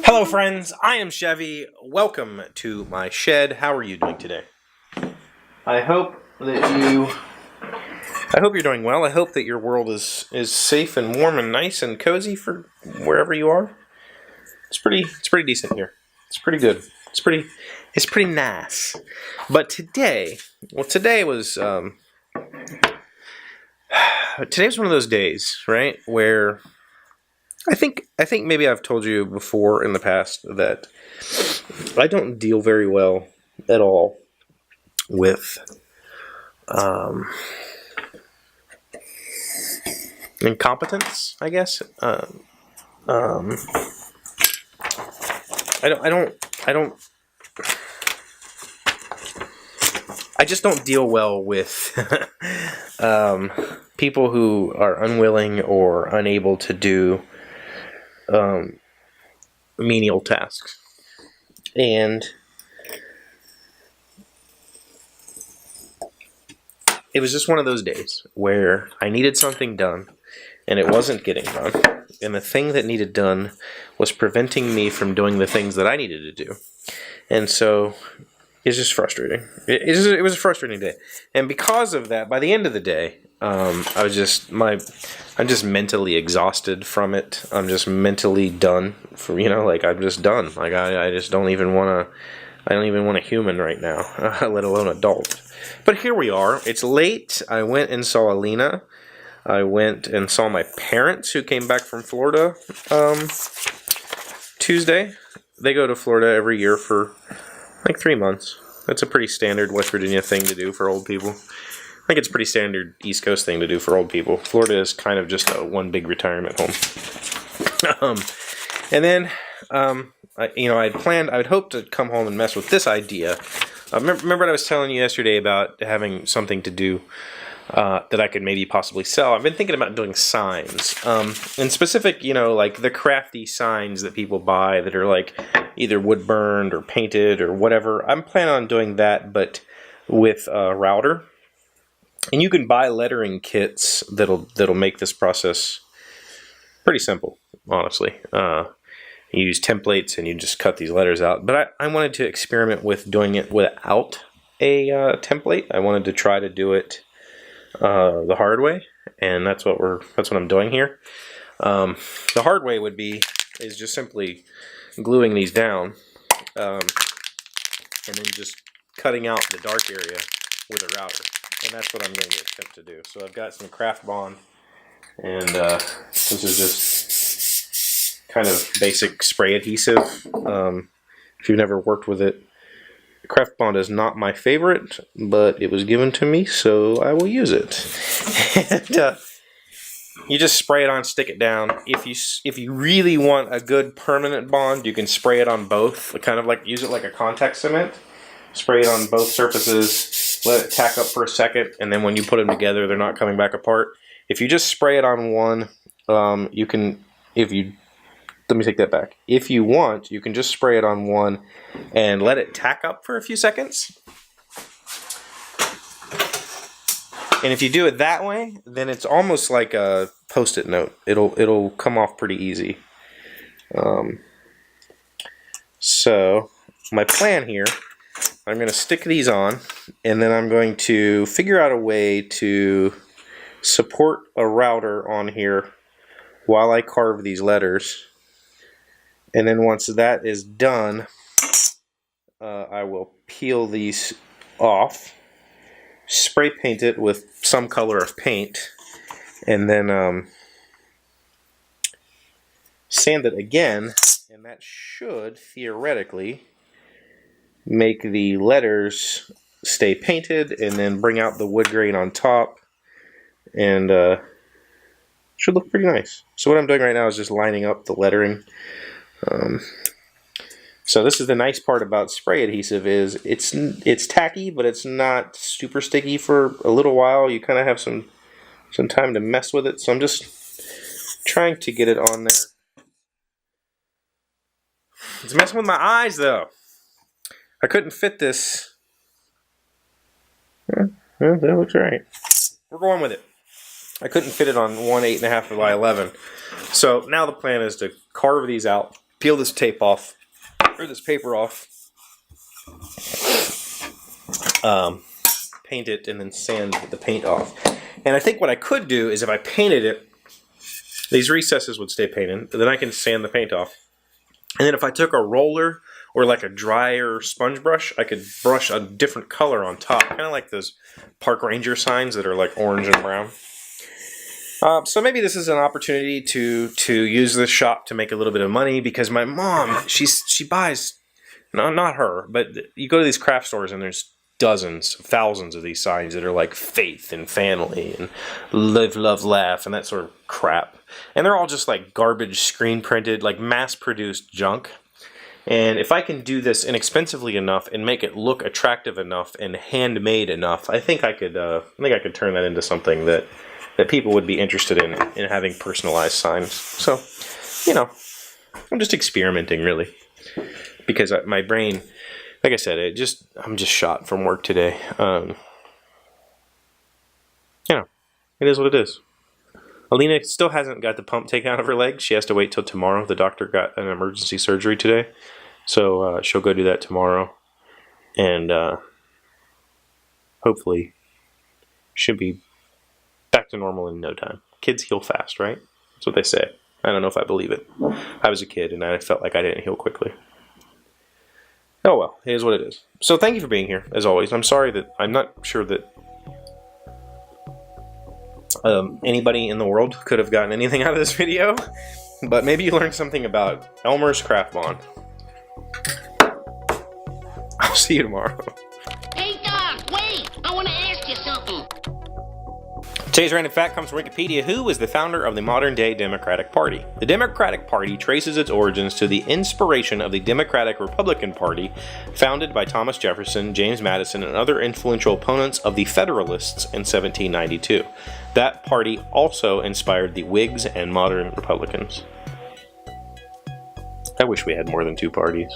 Hello friends, I am Chevee. Welcome to my shed. How are you doing today? I hope you're doing well. I hope that your world is safe and warm and nice and cozy for wherever you are. It's pretty decent here. It's pretty good. It's pretty nice. But today was today was one of those days, right, where I think maybe I've told you before in the past that I don't deal very well at all with incompetence, I guess. I just don't deal well with people who are unwilling or unable to do menial tasks. And it was just one of those days where I needed something done and it wasn't getting done. And the thing that needed done was preventing me from doing the things that I needed to do. And so it's just frustrating. It was a frustrating day. And because of that, by the end of the day, I'm just mentally exhausted from it. I'm just mentally done. I'm just done. Like I just don't even want a human right now, let alone adult. But here we are. It's late. I went and saw Alina. I went and saw my parents who came back from Florida Tuesday. They go to Florida every year for like 3 months. That's a pretty standard West Virginia thing to do for old people. I think it's a pretty standard East Coast thing to do for old people. Florida is kind of just one big retirement home. And then, I would hope to come home and mess with this idea. Remember what I was telling you yesterday about having something to do that I could maybe possibly sell? I've been thinking about doing signs. In specific, like the crafty signs that people buy that are like either wood burned or painted or whatever. I'm planning on doing that, but with a router. And you can buy lettering kits that'll make this process pretty simple, honestly. You use templates and you just cut these letters out. But I wanted to experiment with doing it without a template. I wanted to try to do it the hard way, and that's what I'm doing here. The hard way is just simply gluing these down, and then just cutting out the dark area with a router. And that's what I'm going to attempt to do. So I've got some Craft Bond, and this is just kind of basic spray adhesive. If you've never worked with it, Craft Bond is not my favorite, but it was given to me, so I will use it. And you just spray it on, stick it down. If you really want a good permanent bond, you can spray it on both. Kind of like use it like a contact cement. Spray it on both surfaces, let it tack up for a second, and then when you put them together, they're not coming back apart. If you just spray it on one, let me take that back. If you want, you can just spray it on one and let it tack up for a few seconds. And if you do it that way, then it's almost like a Post-it note. It'll come off pretty easy. So my plan here, I'm going to stick these on, and then I'm going to figure out a way to support a router on here while I carve these letters. And then once that is done, I will peel these off, spray paint it with some color of paint, and then sand it again, and that should theoretically make the letters stay painted, and then bring out the wood grain on top, and should look pretty nice. So what I'm doing right now is just lining up the lettering. So this is the nice part about spray adhesive, is it's tacky, but it's not super sticky for a little while. You kind of have some time to mess with it. So I'm just trying to get it on there. It's messing with my eyes though. I couldn't fit this. Well, that looks right. We're going with it. I couldn't fit it on one 8.5 by 11. So now the plan is to carve these out, peel this tape off, or this paper off, paint it, and then sand the paint off. And I think what I could do is if I painted it, these recesses would stay painted, then I can sand the paint off. And then if I took a roller or like a drier sponge brush, I could brush a different color on top, kind of like those park ranger signs that are like orange and brown. So maybe this is an opportunity to use this shop to make a little bit of money, because my mom, she buys, no, not her, but you go to these craft stores and there's dozens, thousands of these signs that are like faith and family and live, love, laugh, and that sort of crap. And they're all just like garbage screen printed, like mass produced junk. And if I can do this inexpensively enough and make it look attractive enough and handmade enough, I think I could turn that into something that people would be interested in having personalized signs. So, you know, I'm just experimenting really, because my brain, like I said, I'm just shot from work today. You know, it is what it is. Alina still hasn't got the pump taken out of her leg. She has to wait till tomorrow. The doctor got an emergency surgery today, so she'll go do that tomorrow, and hopefully should be back to normal in no time. Kids heal fast, right? That's what they say. I don't know if I believe it. I was a kid, and I felt like I didn't heal quickly. Oh well, it is what it is. So thank you for being here, as always. I'm sorry that I'm not sure that anybody in the world could have gotten anything out of this video, but maybe you learned something about Elmer's Craft Bond. I'll see you tomorrow. Hey Doc, wait! I want to ask you something. Today's random fact comes from Wikipedia. Who was the founder of the modern-day Democratic Party? The Democratic Party traces its origins to the inspiration of the Democratic Republican Party, founded by Thomas Jefferson, James Madison, and other influential opponents of the Federalists in 1792. That party also inspired the Whigs and modern Republicans. I wish we had more than two parties.